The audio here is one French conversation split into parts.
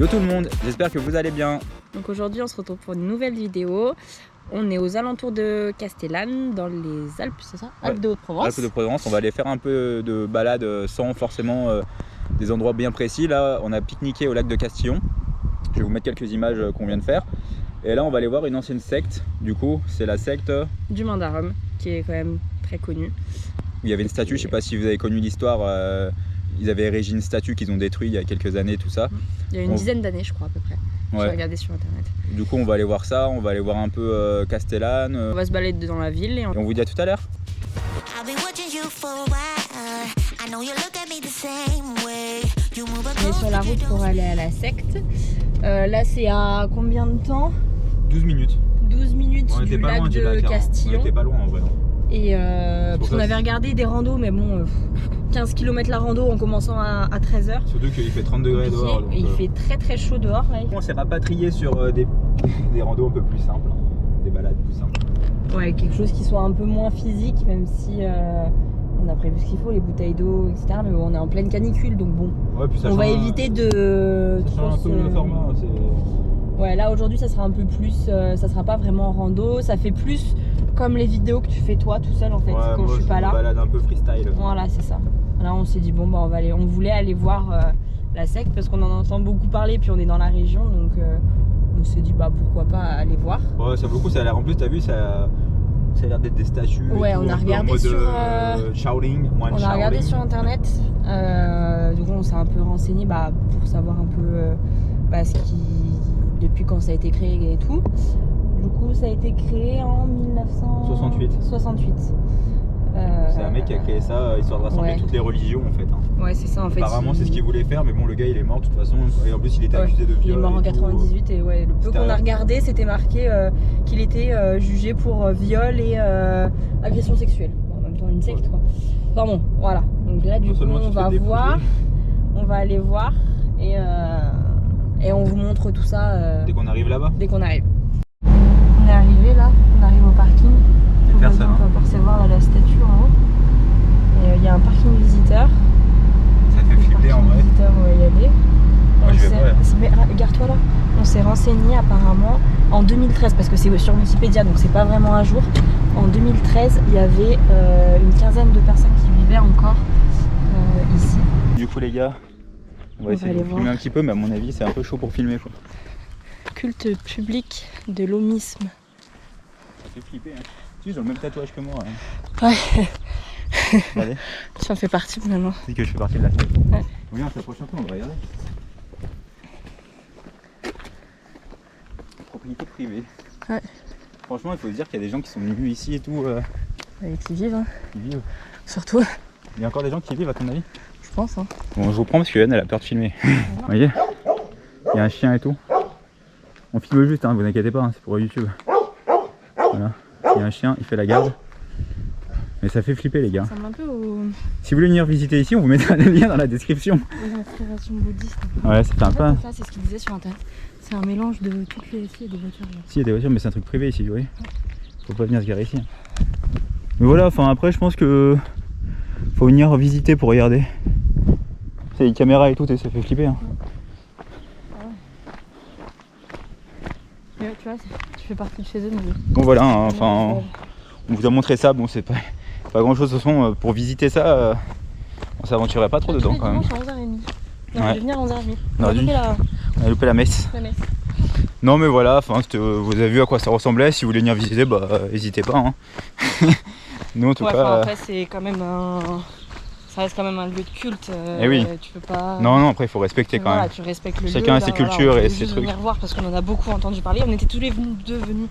Yo tout le monde, j'espère que vous allez bien. Donc aujourd'hui on se retrouve pour une nouvelle vidéo. On est aux alentours de Castellane, dans les Alpes, c'est ça? Ouais. Alpes de Haute-Provence. Alpes de Provence, on va aller faire un peu de balade sans forcément des endroits bien précis. Là, on a pique-niqué au lac de Castillon. Je vais vous mettre quelques images qu'on vient de faire. Et là, on va aller voir une ancienne secte. Du coup, c'est la secte du Mandarum, qui est quand même très connue. Il y avait une statue, je sais pas si vous avez connu l'histoire. Ils avaient érigé une statue qu'ils ont détruite il y a quelques années, tout ça. Il y a une dizaine d'années, je crois, à peu près. Ouais. J'ai regardé sur internet. Du coup, on va aller voir ça, on va aller voir un peu Castellane. On va se balader dans la ville et on vous dit à tout à l'heure. On est sur la route pour aller à la secte. Là, c'est à combien de temps? 12 minutes. 12 minutes on du lac de Castillon. On était pas loin en vrai. Et parce qu'on avait regardé des randos, mais bon, 15 km la rando en commençant à 13h. Surtout qu'il fait 30 degrés dehors. Donc, et il fait très très chaud dehors. Là. On s'est rapatrié sur des randos un peu plus simples, des balades plus simples. Ouais, quelque chose qui soit un peu moins physique, même si on a prévu ce qu'il faut, les bouteilles d'eau, etc. Mais bon, on est en pleine canicule, donc bon, ouais, puis ça on va éviter de... Ça change un peu le format. Ouais, là aujourd'hui ça sera un peu plus, ça sera pas vraiment rando, ça fait plus comme les vidéos que tu fais toi tout seul en fait, quand je suis pas là. Balade un peu freestyle. Voilà, c'est ça. Là on s'est dit bon bah on voulait aller voir la secte parce qu'on en entend beaucoup parler, puis on est dans la région, donc on s'est dit bah pourquoi pas aller voir. Ouais, ça vaut le coup, ça a l'air, en plus t'as vu, ça a l'air d'être des statues. Ouais, on a regardé sur Shaolin, on a regardé sur internet, du coup on s'est un peu renseigné pour savoir un peu depuis quand ça a été créé et tout. Du coup ça a été créé en 1968. C'est un mec qui a créé ça histoire de rassembler toutes les religions en fait. Ouais, c'est ça en fait. Apparemment c'est ce qu'il voulait faire, mais bon, le gars il est mort de toute façon, et en plus il était accusé de viol. Il est mort en 98 et ouais, le peu qu'on a regardé c'était marqué qu'il était jugé pour viol et agression sexuelle. En même temps une secte quoi. Enfin bon, voilà. Donc là du coup on va aller voir et on vous montre tout ça dès qu'on arrive là-bas. Dès qu'on arrive. On est arrivé là, on arrive au parking. On va apercevoir la statue en haut. Et il y a un parking visiteur. Ça fait flipper en vrai. Visiteur, on va y aller. Moi je vais pas. Mais regarde-toi là. On s'est renseigné apparemment en 2013 parce que c'est sur Wikipédia donc c'est pas vraiment à jour. En 2013, il y avait une quinzaine de personnes qui vivaient encore ici. Du coup les gars, on va essayer de filmer un petit peu, mais à mon avis c'est un peu chaud pour filmer quoi. Culte public de l'homisme. Ça fait flipper hein. Ils ont le même tatouage que moi. Hein. Ouais. Allez. Tu en fais partie maintenant. C'est que je fais partie de la fête. Ouais. Oui, on s'approche un peu, on va regarder. Propriété privée. Ouais. Franchement, il faut se dire qu'il y a des gens qui sont venus ici et tout. Et qui vivent. Hein. Qui vivent. Surtout. Il y a encore des gens qui vivent à ton avis? Je pense. Hein. Bon, je vous prends parce que Yann elle a peur de filmer. Vous voyez? Il y a un chien et tout. On filme juste, hein, vous inquiétez pas, hein, c'est pour YouTube. Voilà. Il y a un chien, il fait la garde. Mais ça fait flipper les gars. Ça ressemble un peu au... Si vous voulez venir visiter ici, on vous mettra le lien dans la description. L'inspiration bouddhiste. Ouais, c'est un peu... Ça c'est ce qu'il disait sur internet. C'est un mélange de toutes les... Ici, il y a des voitures. Là. Si, il y a des voitures, mais c'est un truc privé ici, vous voyez. Faut pas venir se garer ici. Mais voilà, enfin après je pense que... Faut venir visiter pour regarder. C'est les caméras et tout, et ça fait flipper. Hein. Ouais, tu vois, tu fais partie de chez eux. Bon voilà, hein, enfin... On vous a montré ça, bon c'est pas grand chose de toute façon, pour visiter ça, on s'aventurait pas trop dedans quand même. À 11h30. On devait venir à 11h30. On a loupé la messe. Non mais voilà, enfin, vous avez vu à quoi ça ressemblait, si vous voulez venir visiter, bah n'hésitez pas. Hein. Nous en tout cas... Après c'est quand même ça reste quand même un lieu de culte. Eh oui. Tu peux pas... Non, après il faut respecter quand même. Tu respectes le Chacun a ses cultures et ses trucs. Venir voir parce qu'on en a beaucoup entendu parler. On était tous les deux venus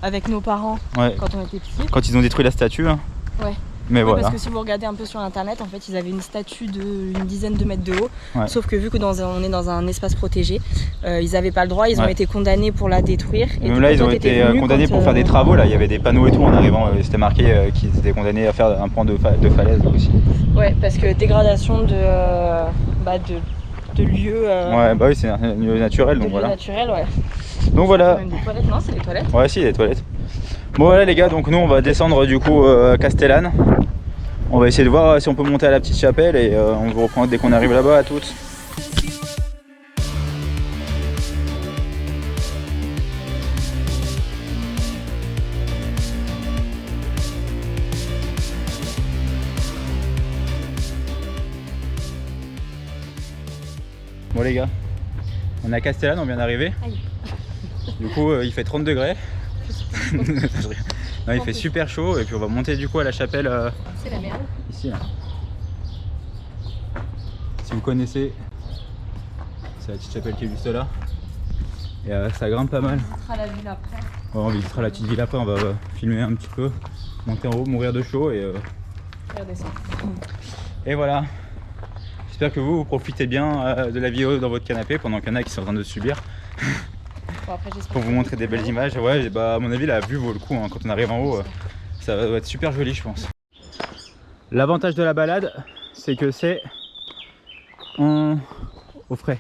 avec nos parents quand on était petits. Quand ils ont détruit la statue. Hein. Ouais. Mais voilà. Parce que si vous regardez un peu sur internet, en fait ils avaient une statue d'une dizaine de mètres de haut. Ouais. Sauf que vu que on est dans un espace protégé, ils n'avaient pas le droit, ils ont été condamnés pour la détruire. Et même là ils ont été condamnés pour faire des travaux, là il y avait des panneaux et tout en arrivant, c'était marqué qu'ils étaient condamnés à faire un pan de falaise aussi. Ouais, parce que dégradation de lieux. Ouais, bah oui, c'est un lieu naturel, donc voilà. Naturel, ouais. Donc voilà. Même des toilettes, non, c'est des toilettes. Ouais, si, des toilettes. Bon voilà les gars, donc nous on va descendre du coup à Castellane. On va essayer de voir si on peut monter à la petite chapelle et on vous reprend dès qu'on arrive là-bas. À toutes. Bon les gars, on est à Castellane, on vient d'arriver. Du coup il fait 30 degrés. Non, il fait super chaud et puis on va monter du coup à la chapelle. C'est la merde. Ici là. Si vous connaissez, c'est la petite chapelle qui est juste là. Et ça grimpe pas mal. On visitera la ville après. Ouais, on visitera la petite ville après, on va filmer un petit peu, monter en haut, mourir de chaud et redescendre. Et voilà. J'espère que vous profitez bien de la vidéo dans votre canapé pendant qu'il y en a qui sont en train de subir. Bon, après, pour vous montrer des belles images. Ouais, bah à mon avis la vue vaut le coup hein. Quand on arrive en haut, ça va être super joli je pense. L'avantage de la balade, c'est que c'est au frais.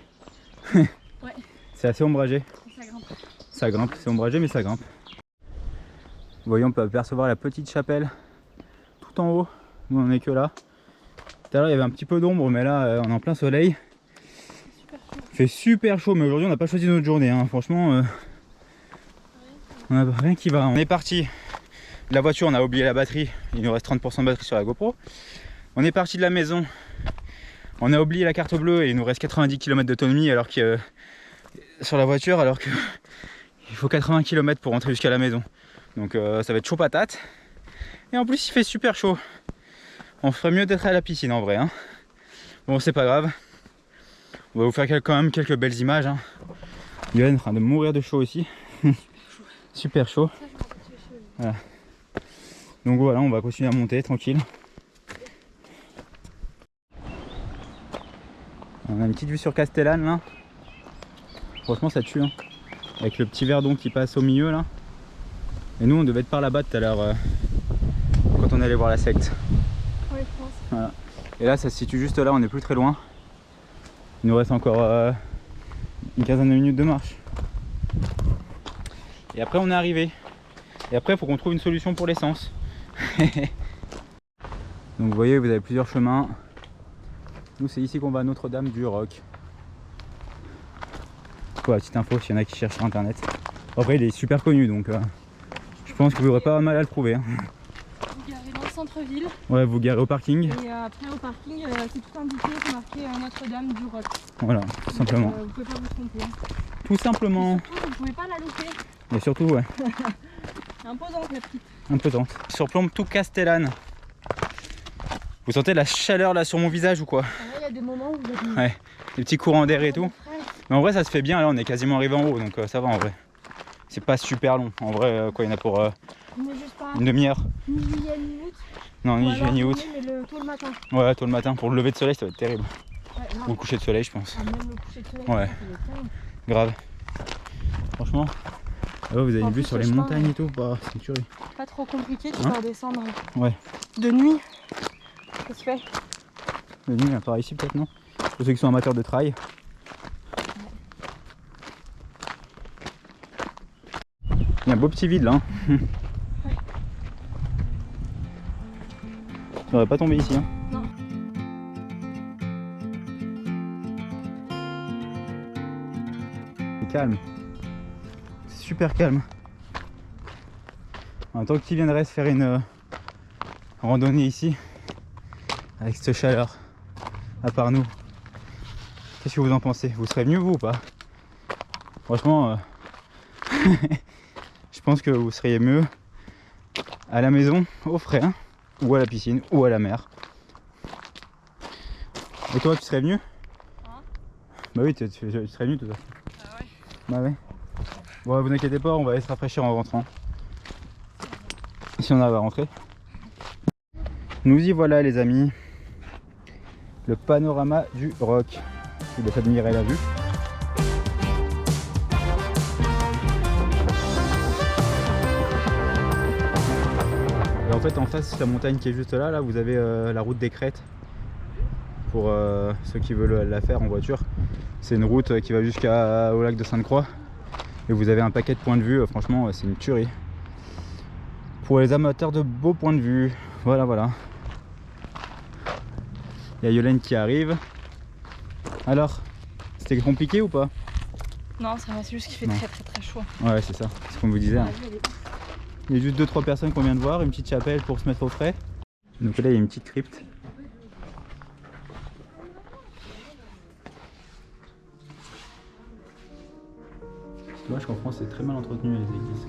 Ouais. C'est assez ombragé. Ça grimpe. Ça grimpe, c'est ombragé mais ça grimpe. Vous voyez, on peut apercevoir la petite chapelle tout en haut. Nous on est que là. Tout à l'heure il y avait un petit peu d'ombre mais là on est en plein soleil. Il fait super chaud mais aujourd'hui on n'a pas choisi notre journée hein. Franchement on n'a rien qui va. On est parti de la voiture, on a oublié la batterie, il nous reste 30% de batterie sur la GoPro. On est parti de la maison, on a oublié la carte bleue et il nous reste 90 km d'autonomie alors que sur la voiture alors que il faut 80 km pour rentrer jusqu'à la maison. Donc ça va être chaud patate. Et en plus il fait super chaud. On ferait mieux d'être à la piscine en vrai hein. Bon c'est pas grave. On va vous faire quand même quelques belles images hein. Yoann est en train de mourir de chaud aussi. Super chaud. Voilà. Donc voilà, on va continuer à monter tranquille. On a une petite vue sur Castellane là. Franchement ça tue hein. Avec le petit verdon qui passe au milieu là. Et nous on devait être par là-bas tout à l'heure quand on allait voir la secte. Oui, je pense. Voilà. Et là ça se situe juste là, on n'est plus très loin. Il nous reste encore une quinzaine de minutes de marche. Et après on est arrivé. Et après il faut qu'on trouve une solution pour l'essence. Donc vous voyez, vous avez plusieurs chemins. Nous c'est ici qu'on va à Notre-Dame du Roc. Quoi, petite info s'il y en a qui cherchent sur internet. Après il est super connu donc je pense que vous n'aurez pas mal à le trouver hein. Vous garez dans le centre-ville. Ouais, vous garez au parking. Et après au parking c'est tout indiqué, c'est marqué Notre-Dame du Roc. Voilà, tout simplement. Vous pouvez pas vous tromper. Tout simplement. Et surtout, vous pouvez pas la louper. Et surtout ouais. Imposante la petite. Imposante. Surplombe tout Castellane. Vous sentez la chaleur là sur mon visage ou quoi? Il y a des moments où vous avez... Ouais, des petits courants d'air et tout. Mais en vrai ça se fait bien, là on est quasiment arrivé en haut donc ça va en vrai. C'est pas super long, en vrai quoi il y en a pour une demi-heure. Ni juillet ni août. Non, ni juillet ni août. Mais tôt le matin. Ouais, tôt le matin, pour le lever de soleil ça va être terrible. Ouais, ou le coucher de soleil je pense. Même le coucher de soleil. Ouais, grave. Franchement, là, vous avez une vue sur les montagnes et tout, bah, c'est une tuerie. Pas trop compliqué, tu peux redescendre ouais. De nuit. Ça se fait. De nuit, par ici peut-être non. Pour ceux qui sont amateurs de trail. Il y a un beau petit vide là. Hein. Ouais. On va pas tomber ici. Hein. Non. C'est calme. C'est super calme. En même temps qui viendrait se faire une randonnée ici avec cette chaleur, à part nous. Qu'est-ce que vous en pensez? Vous serez venu vous ou pas? Franchement, je pense que vous seriez mieux à la maison, au frais, hein, ou à la piscine, ou à la mer. Et toi, tu serais venu? Bah oui, tu serais venu tout ça. Ah ouais. Bah ouais. Bon, vous inquiétez pas, on va aller se rafraîchir en rentrant. Si on arrive à rentrer. Nous y voilà les amis. Le panorama du Roc. Je vous laisse admirer la vue. Et en fait en face, la montagne qui est juste là, vous avez la route des Crêtes. Pour ceux qui veulent la faire en voiture. C'est une route qui va jusqu'au lac de Sainte-Croix. Et vous avez un paquet de points de vue, franchement c'est une tuerie. Pour les amateurs de beaux points de vue. Voilà, voilà. Il y a Yolène qui arrive. Alors, c'était compliqué ou pas? Non, ça va, c'est juste qu'il fait très chaud. Ouais, c'est ça, c'est ce qu'on vous disait. Hein. Il y a juste 2-3 personnes qu'on vient de voir, une petite chapelle pour se mettre au frais. Donc là, il y a une petite crypte. dommage qu'en France c'est très mal entretenu les églises.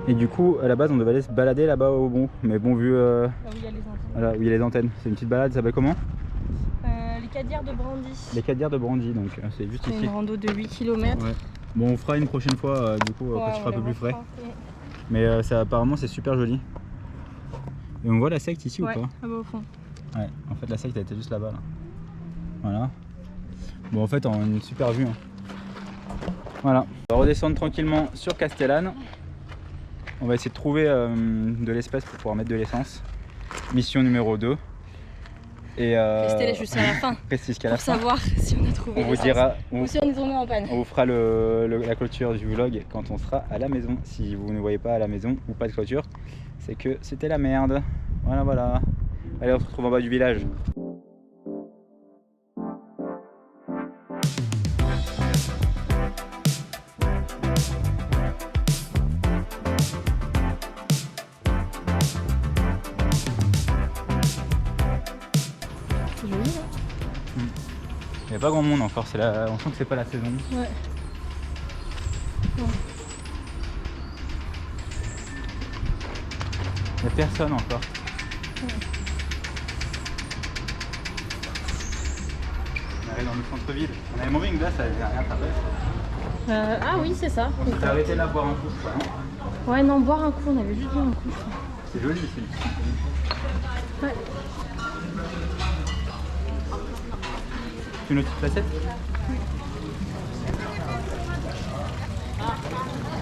Et du coup, à la base, on devait aller se balader là-bas au bout. Mais bon, vu là où il y a les antennes. Voilà, où il y a les antennes. C'est une petite balade, ça s'appelle comment? Les Cadières de Brandy. Les Cadières de Brandy, donc c'est juste ici. Une rando de 8 km. Ouais. Bon, on fera une prochaine fois, du coup, quand il fera un peu plus frais. Mais ça, apparemment, c'est super joli. Et on voit la secte ici ou pas? Ah bah au fond. Ouais, en fait, la secte elle était juste là-bas. Là. Voilà. Bon, en fait, on a une super vue. Hein. Voilà. On va redescendre tranquillement sur Castellane. On va essayer de trouver de l'espèce pour pouvoir mettre de l'essence. Mission numéro 2. Et restez là jusqu'à la fin. Restez jusqu'à la fin. Pour savoir si on a trouvé on vous dira, ou si on est tombé en panne. On vous fera la clôture du vlog quand on sera à la maison. Si vous ne voyez pas à la maison ou pas de clôture, c'est que c'était la merde. Voilà, voilà. Allez, on se retrouve en bas du village. C'est joli là. Il n'y a pas grand monde encore, on sent que c'est pas la saison. Ouais. Il n'y a personne encore. Ouais. On arrive dans le centre-ville. On avait mangé une glace, ça n'avait rien à ah oui, c'est ça. On s'est arrêté là boire un coup, je crois, non? Ouais, non, boire un coup, on avait juste bu un coup, je crois. C'est joli ici. Ouais. Une autre petite placette?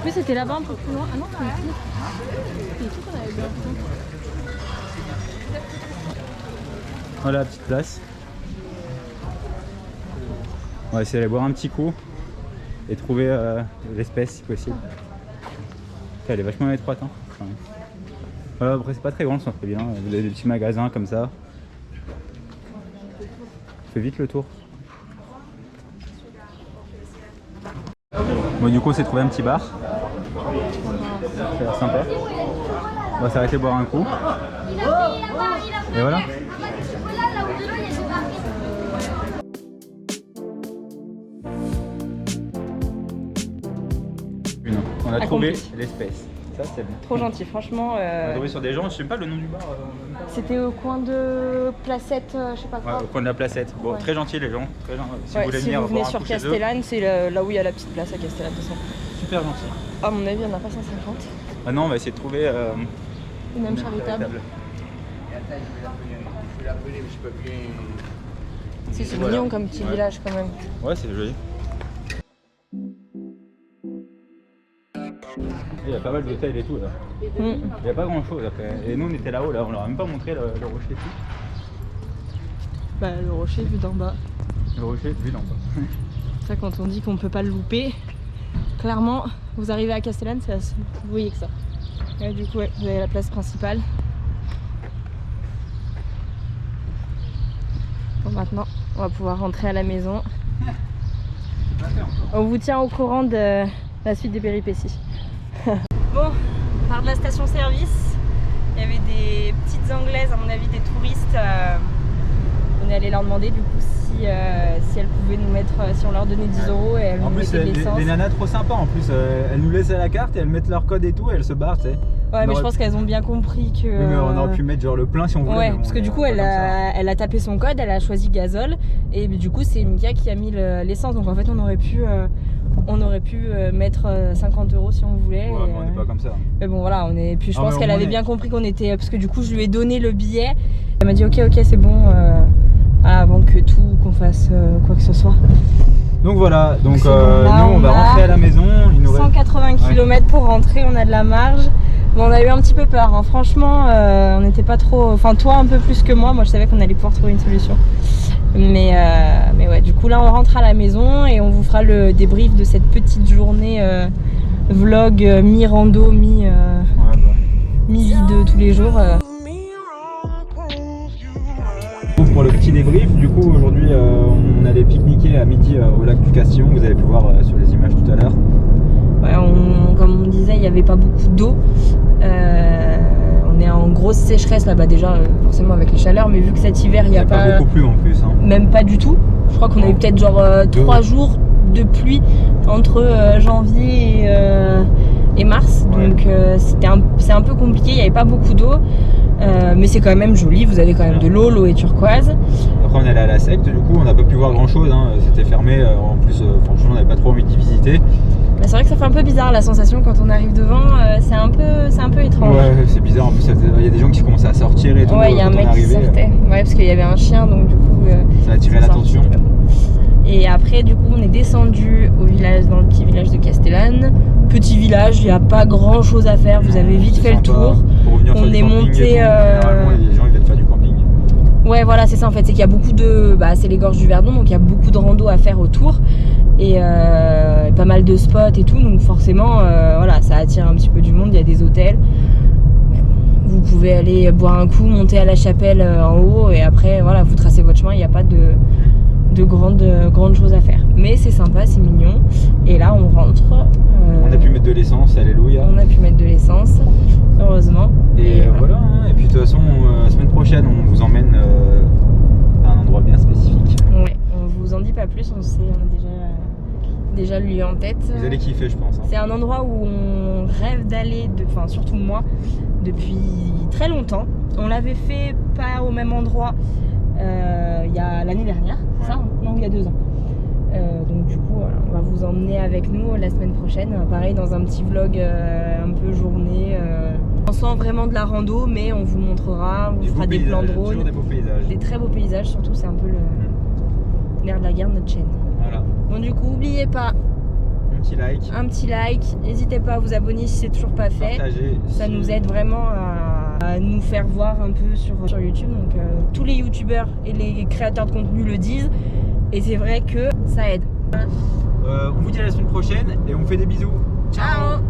Oui, c'était là-bas un peu plus loin. Ah non, c'est ici. C'est ici qu'on avait bu un coup. Voilà la petite place. On va essayer d'aller boire un petit coup et trouver l'espèce si possible. Elle est vachement étroite. Hein. Enfin, voilà, après c'est pas très grand le centre-ville. Hein. Vous avez des petits magasins comme ça. Fais vite le tour. Bon, du coup on s'est trouvé un petit bar. Ça a l'air sympa. On va s'arrêter boire un coup. Et voilà. On a trouvé l'espèce. Ça c'est bon. Trop gentil, franchement. On a trouvé sur des gens, je sais pas le nom du bar. C'était au coin de Placette, je sais pas quoi. Ouais, au coin de la Placette. Bon, ouais. Très gentil les gens. Très gentil. Si vous voulez si venir vous venez voir sur Castellane, c'est là où il y a la petite place à Castellane de toute façon. Super gentil. À mon avis, il n'y en a pas 150. Maintenant, on va essayer de trouver une âme charitable. C'est mignon comme petit village quand même. Ouais, c'est joli. Il y a pas mal d'hôtels et tout là. Il n'y a pas grand chose après. Et nous on était là-haut là, on leur a même pas montré le rocher et tout. Bah le rocher vu d'en bas. Le rocher vu d'en bas. Ça quand on dit qu'on peut pas le louper, clairement vous arrivez à Castellane, c'est vous voyez que ça. Et du coup ouais, vous avez la place principale. Bon maintenant on va pouvoir rentrer à la maison. On vous tient au courant de la suite des péripéties. Bon, on part de la station service. Il y avait des petites anglaises, à mon avis des touristes. On est allé leur demander du coup si elles pouvaient nous mettre, si on leur donnait 10 € et elles nous mettaient de l'essence. Les nanas trop sympas en plus, elles nous laissent à la carte et elles mettent leur code et tout et elles se barrent, tu sais. Ouais, mais je pense qu'elles ont bien compris que. Oui, mais on aurait pu mettre genre le plein si on voulait. Ouais, parce que du coup elle a tapé son code, elle a choisi gazole et du coup c'est Mika qui a mis l'essence. Donc en fait on aurait pu mettre 50 € si on voulait. Ouais, mais on n'est pas comme ça. Mais bon voilà, puis je pense qu'elle avait bien compris qu'on était. Parce que du coup je lui ai donné le billet. Elle m'a dit ok c'est bon, voilà, avant qu'on fasse quoi que ce soit. Donc voilà, donc là, nous on va rentrer à la maison. Il nous 180 km pour rentrer, on a de la marge. Bon, on a eu un petit peu peur, hein. Franchement, on n'était pas trop. Enfin, toi un peu plus que moi je savais qu'on allait pouvoir trouver une solution. Mais ouais, du coup là on rentre à la maison et on vous fera le débrief de cette petite journée vlog mi-rando, mi-vie de tous les jours. Pour le petit débrief, du coup aujourd'hui on allait pique-niquer à midi au lac du Castillon, vous avez pu voir sur les images tout à l'heure. Ouais, comme on disait, il n'y avait pas beaucoup d'eau. On est est en grosse sécheresse là-bas déjà, forcément avec les chaleurs, mais vu que cet hiver il n'y a pas beaucoup plu en plus. Hein. Même pas du tout. Je crois qu'on a eu peut-être genre 3 jours de pluie entre janvier et mars, donc c'est un peu compliqué, il n'y avait pas beaucoup d'eau, mais c'est quand même joli, vous avez quand même de l'eau est turquoise. Après on est allé à la secte, du coup on n'a pas pu voir grand chose, hein. C'était fermé, en plus franchement on n'avait pas trop envie d'y visiter. C'est vrai que ça fait un peu bizarre la sensation quand on arrive devant, c'est un peu étrange. Ouais, c'est bizarre, en plus il y a des gens qui commençaient à sortir et tout. Ouais, il y a un mec qui sortait, parce qu'il y avait un chien, donc du coup ça a attiré l'attention. Et après du coup on est descendu au village, dans le petit village de Castellane. Petit village, il n'y a pas grand chose à faire, vous avez vite fait le tour. On est monté. Généralement les gens ils viennent faire du camping. Ouais voilà c'est ça en fait, c'est qu'il y a beaucoup de. C'est les gorges du Verdon, donc il y a beaucoup de rando à faire autour. Et pas mal de spots et tout, donc forcément voilà, ça attire un petit peu du monde, il y a des hôtels. Vous pouvez aller boire un coup, monter à la chapelle en haut et après voilà, vous tracez votre chemin, il n'y a pas de grandes choses à faire. Mais c'est sympa, c'est mignon. Et là on rentre. On a pu mettre de l'essence, alléluia. On a pu mettre de l'essence, heureusement. Et voilà, hein. Et puis de toute façon, la semaine prochaine, on vous emmène à un endroit bien spécifique. Ouais, on vous en dit pas plus, on sait, on a déjà le lieu en tête. Vous allez kiffer, je pense. Hein. C'est un endroit où on rêve d'aller, enfin surtout moi, depuis très longtemps. On l'avait fait pas au même endroit il y a l'année dernière, c'est ça? Non, il y a 2 ans. Donc du coup, voilà, on va vous emmener avec nous la semaine prochaine, pareil dans un petit vlog un peu journée. On sent vraiment de la rando, mais on vous montrera, on vous fera des plans drone, des beaux paysages. Des très beaux paysages, surtout c'est un peu l'air de la guerre de notre chaîne. Voilà. Bon du coup, n'oubliez pas un petit like, n'hésitez pas à vous abonner si c'est toujours pas fait. Partagez, ça nous aide vraiment à nous faire voir un peu sur YouTube. Donc tous les youtubeurs et les créateurs de contenu le disent. Et c'est vrai que ça aide. On vous dit à la semaine prochaine et on fait des bisous. Ciao.